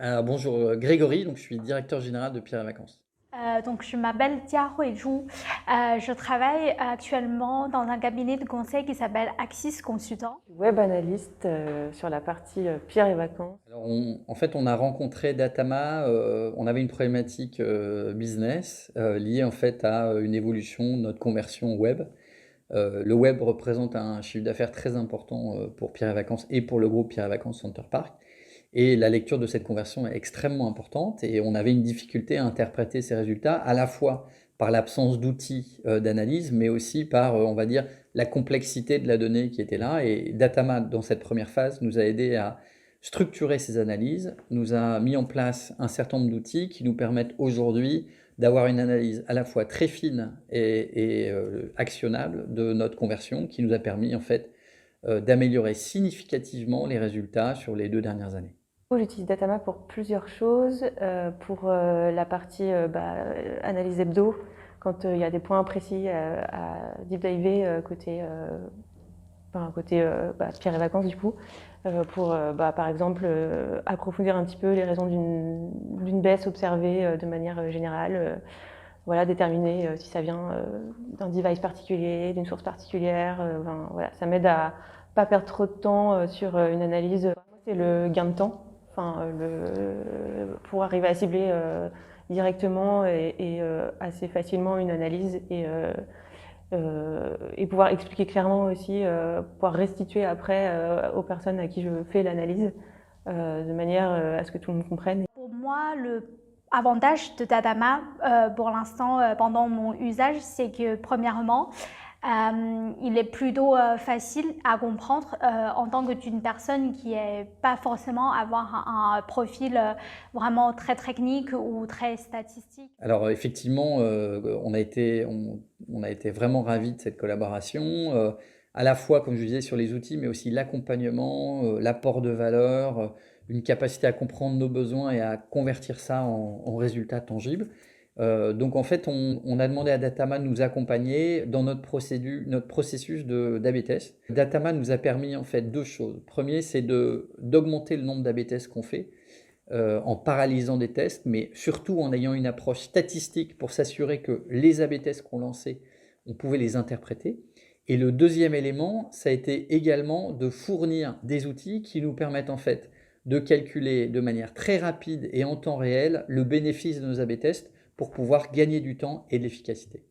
Alors bonjour Grégory, donc je suis directeur général de Pierre et Vacances. Donc, je m'appelle Jia Huizhu. Je travaille actuellement dans un cabinet de conseil qui s'appelle Axis Consultant. Web analyste sur la partie Pierre et Vacances. Alors en fait, on a rencontré Datama, on avait une problématique business liée en fait à une évolution de notre conversion web. Le web représente un chiffre d'affaires très important pour Pierre et Vacances et pour le groupe Pierre et Vacances Center Park. Et la lecture de cette conversion est extrêmement importante et on avait une difficulté à interpréter ces résultats à la fois par l'absence d'outils d'analyse, mais aussi par, on va dire, la complexité de la donnée qui était là. Et Datama, dans cette première phase, nous a aidé à structurer ces analyses, nous a mis en place un certain nombre d'outils qui nous permettent aujourd'hui d'avoir une analyse à la fois très fine et actionnable de notre conversion, qui nous a permis en fait d'améliorer significativement les résultats sur les 2 dernières années. J'utilise Datama pour plusieurs choses. Pour la partie analyse hebdo, quand il y a des points précis à deep diver côté Pierre et Vacances du coup, pour par exemple approfondir un petit peu les raisons d'une baisse observée de manière générale. Voilà, déterminer si ça vient d'un device particulier, d'une source particulière. Voilà, ça m'aide à pas perdre trop de temps sur une analyse. Moi, c'est le gain de temps, pour arriver à cibler directement et assez facilement une analyse et pouvoir expliquer clairement aussi, pouvoir restituer après aux personnes à qui je fais l'analyse de manière à ce que tout le monde comprenne. Pour moi, le avantage de Datama, pour l'instant, pendant mon usage, c'est que premièrement, il est plutôt facile à comprendre en tant que d'une personne qui n'est pas forcément avoir un profil vraiment très technique ou très statistique. Alors effectivement, on a été vraiment ravis de cette collaboration, à la fois, comme je disais, sur les outils, mais aussi l'accompagnement, l'apport de valeur, une capacité à comprendre nos besoins et à convertir ça en résultats tangibles. Donc en fait, on a demandé à Datama de nous accompagner dans notre processus d'A/B test. Datama nous a permis en fait deux choses. Premier, c'est d'augmenter le nombre d'A/B tests qu'on fait en paralysant des tests, mais surtout en ayant une approche statistique pour s'assurer que les A/B tests qu'on lançait, on pouvait les interpréter. Et le deuxième élément, ça a été également de fournir des outils qui nous permettent en fait de calculer de manière très rapide et en temps réel le bénéfice de nos A/B tests pour pouvoir gagner du temps et de l'efficacité.